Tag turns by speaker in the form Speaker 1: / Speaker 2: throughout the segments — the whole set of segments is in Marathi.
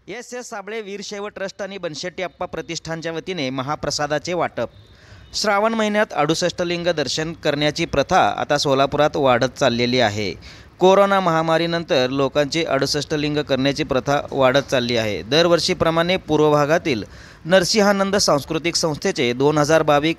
Speaker 1: एस साबळे वीरशैव ट्रस्ट आणि बनशेट्टी अप्पा प्रतिष्ठानच्या वतीने महाप्रसादाचे वाटप। श्रावण महिन्यात 68 लिंग दर्शन करण्याची प्रथा आता सोलापुरात वाढत चाललेली आहे। कोरोना महामारीनंतर लोकांची 68 लिंग करण्याची प्रथा वाढत चालली आहे। दरवर्षीप्रमाणे पूर्व भागातील नरसिंहानंद सांस्कृतिक संस्थेचे 2000 भाविक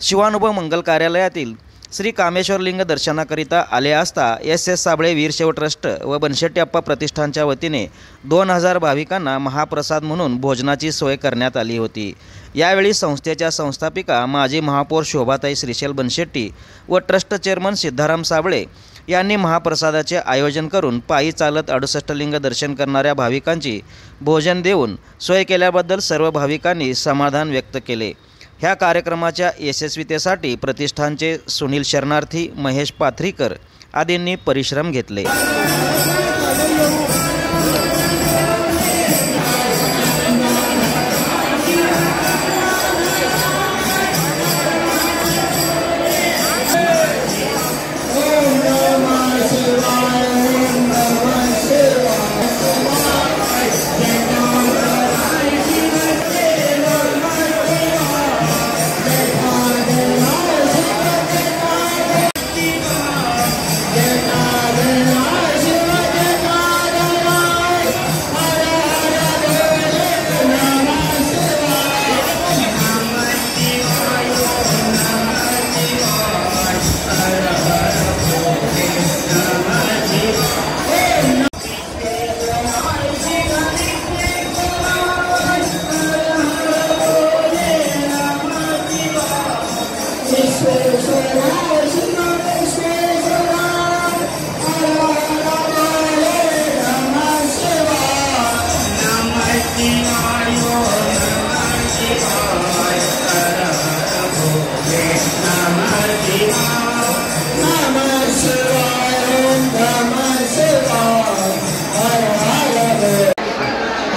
Speaker 1: शिवानुभव मंगल कार्यालयातील श्री कामेश्वर लिंग दर्शनाकरिता आले असता एस साबळे वीरशैव ट्रस्ट व बनशेट्टी अप्पा प्रतिष्ठानच्या वतीने 2000 भाविकांना महाप्रसाद म्हणून भोजनाची सोय करण्यात आली होती। यावेळी संस्थेच्या संस्थापिका माजी महापौर शोभाताई श्रीशैल बनशेट्टी व ट्रस्ट चेअरमन सिद्धाराम साबळे यांनी महाप्रसादाचे आयोजन करून पायी चालत 68 लिंग दर्शन करणाऱ्या भाविकांची भोजन देऊन सोय केल्याबद्दल सर्व भाविकांनी समाधान व्यक्त केले। ह्या कार्यक्रमाच्या यशस्वीतेसाठी प्रतिष्ठानचे सुनील शरणार्थी, महेश पाथरीकर आदींनी परिश्रम घेतले।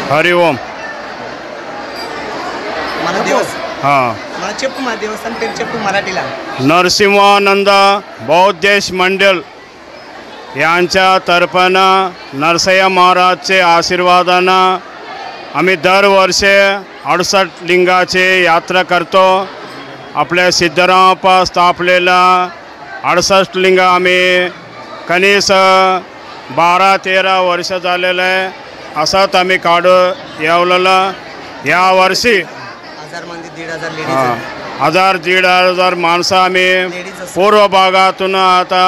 Speaker 2: हरि ओम।
Speaker 3: మన దేవస్
Speaker 2: हाँ
Speaker 3: మన చెప్పు మా దేవస్థానం పేరు చెప్పు మరాఠీला।
Speaker 2: नरसिंहानंद बौद्धेश मंडल यांच्या तर्फेनं नरसय्या महाराजचे आशीर्वादानं आम्ही दरवर्षी 68 लिंगाची यात्रा करतो। आपल्या सिद्धरामप्पा स्थापलेला 68 लिंग आम्ही कनिष्ठ 12-13 वर्ष झालेलं आहे। असंच आम्ही काढू येवलेलं। या वर्षी
Speaker 3: 1000 मंदी 1500 लेडीज
Speaker 2: 1000-1500 माणसं आम्ही पूर्व भागातून आता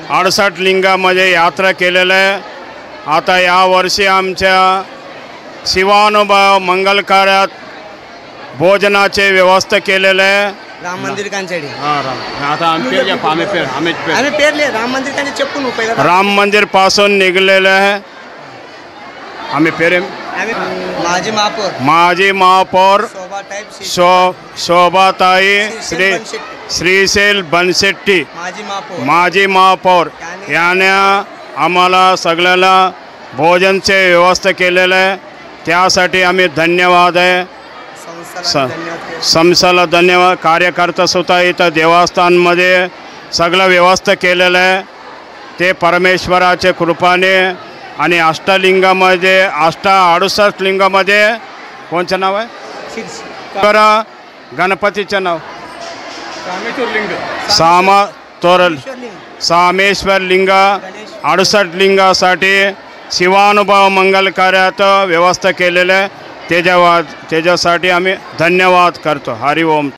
Speaker 2: 68 लिंगामध्ये यात्रा केलेलं आहे। आता या वर्षी आमच्या शिवानुभव मंगल कार्यात भोजनाचे व्यवस्था केलेलं आहे।
Speaker 3: राम मंदिर कांचेडी
Speaker 2: आता आम्ही
Speaker 3: पेरले राम मंदिर कांचे చెప్పు నువ్వు पहिला
Speaker 2: राम मंदिर पासून निघलेलं आहे। आम्ही पेरे माजी महापौर शोभाताई श्रीशैल बनशेट्टी माजी महापौर याने आम्हाला सगळ्याला भोजनचे व्यवस्था केलेलं आहे। त्यासाठी आम्ही धन्यवाद आहे संस्थेला धन्यवाद। कार्यकर्ता सुद्धा इथं देवस्थानमध्ये सगळं व्यवस्था केलेलं आहे। ते परमेश्वराच्या कृपाने आणि अष्टलिंगामध्ये 68 लिंगामध्ये कोणचं नाव आहे तर गणपतीचं नाव सामेश्वर लिंग 68 लिंगासाठी शिवानुभव मंगल कार्यात व्यवस्था केलेलं आहे। त्याच्यासाठी आम्ही धन्यवाद करतो। हरि ओम।